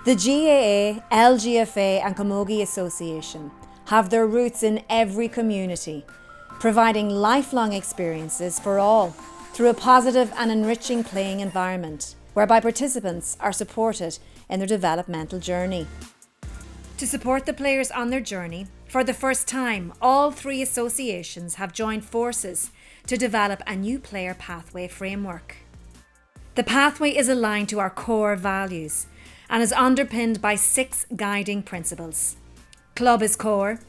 The GAA, LGFA and Camogie Association have their roots in every community, providing lifelong experiences for all through a positive and enriching playing environment, whereby participants are supported in their developmental journey. To support the players on their journey, for the first time, all three associations have joined forces to develop a new player pathway framework. The pathway is aligned to our core values and is underpinned by 6 guiding principles. Club is core,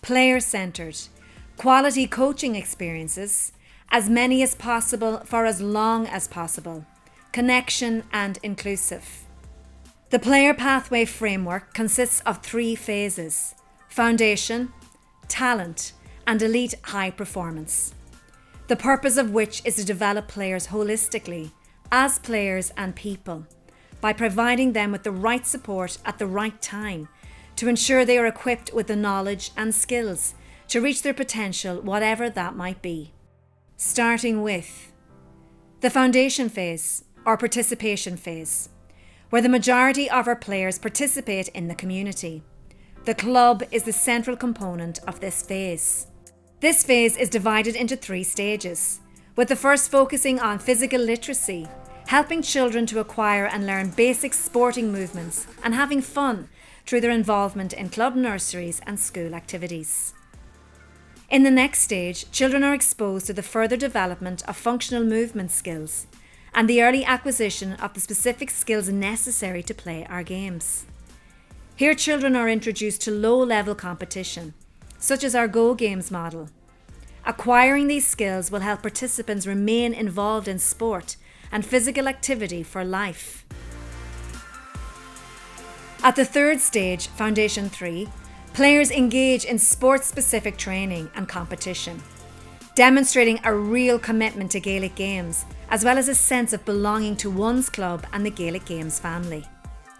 player-centred, quality coaching experiences, as many as possible for as long as possible, connection and inclusive. The player pathway framework consists of 3 phases: foundation, talent, and elite high performance. The purpose of which is to develop players holistically, as players and people, by providing them with the right support at the right time to ensure they are equipped with the knowledge and skills to reach their potential, whatever that might be. Starting with the foundation phase or participation phase, where the majority of our players participate in the community. The club is the central component of this phase. This phase is divided into 3 stages, with the first focusing on physical literacy, helping children to acquire and learn basic sporting movements and having fun through their involvement in club nurseries and school activities. In the next stage, children are exposed to the further development of functional movement skills and the early acquisition of the specific skills necessary to play our games. Here, children are introduced to low-level competition, such as our Go Games model. Acquiring these skills will help participants remain involved in sport and physical activity for life. At the third stage, Foundation 3, players engage in sport-specific training and competition, demonstrating a real commitment to Gaelic games, as well as a sense of belonging to one's club and the Gaelic Games family.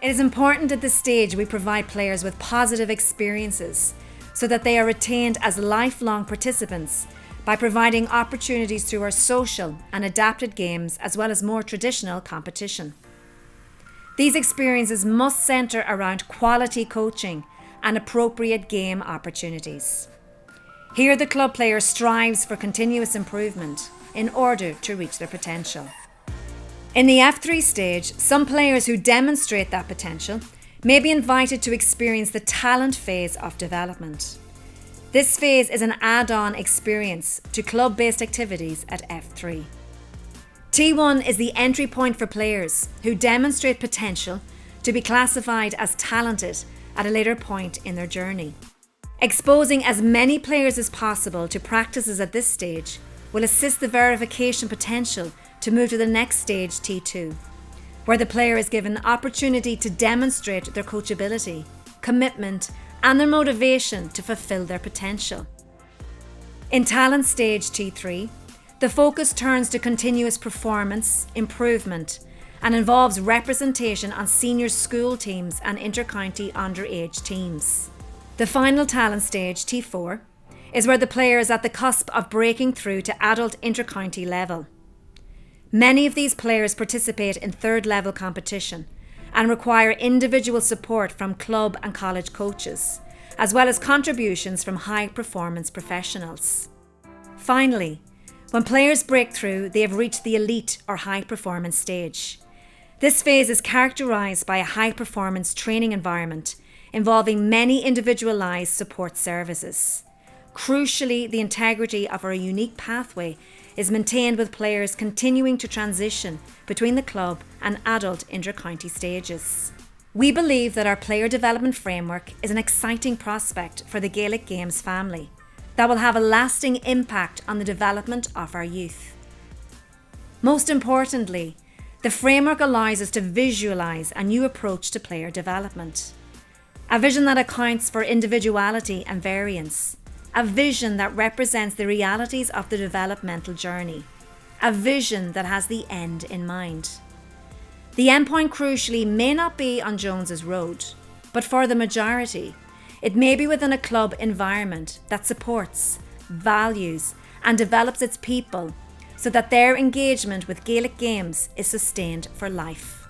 It is important at this stage we provide players with positive experiences so that they are retained as lifelong participants by providing opportunities through our social and adapted games as well as more traditional competition. These experiences must centre around quality coaching and appropriate game opportunities. Here the club player strives for continuous improvement in order to reach their potential. In the F3 stage, some players who demonstrate that potential may be invited to experience the talent phase of development. This phase is an add-on experience to club-based activities at F3. T1 is the entry point for players who demonstrate potential to be classified as talented at a later point in their journey. Exposing as many players as possible to practices at this stage will assist the verification potential to move to the next stage, T2, where the player is given the opportunity to demonstrate their coachability, commitment, and their motivation to fulfill their potential. In talent stage T3, the focus turns to continuous performance, improvement, and involves representation on senior school teams and inter-county underage teams. The final talent stage, T4, is where the player is at the cusp of breaking through to adult inter-county level. Many of these players participate in third level competition and require individual support from club and college coaches, as well as contributions from high performance professionals. Finally, when players break through, they have reached the elite or high performance stage. This phase is characterised by a high performance training environment involving many individualised support services. Crucially, the integrity of our unique pathway is maintained with players continuing to transition between the club and adult inter-county stages. We believe that our player development framework is an exciting prospect for the Gaelic Games family that will have a lasting impact on the development of our youth. Most importantly, the framework allows us to visualise a new approach to player development. A vision that accounts for individuality and variance. A vision that represents the realities of the developmental journey. A vision that has the end in mind. The endpoint crucially may not be on Jones's Road, but for the majority, it may be within a club environment that supports, values, and develops its people so that their engagement with Gaelic games is sustained for life.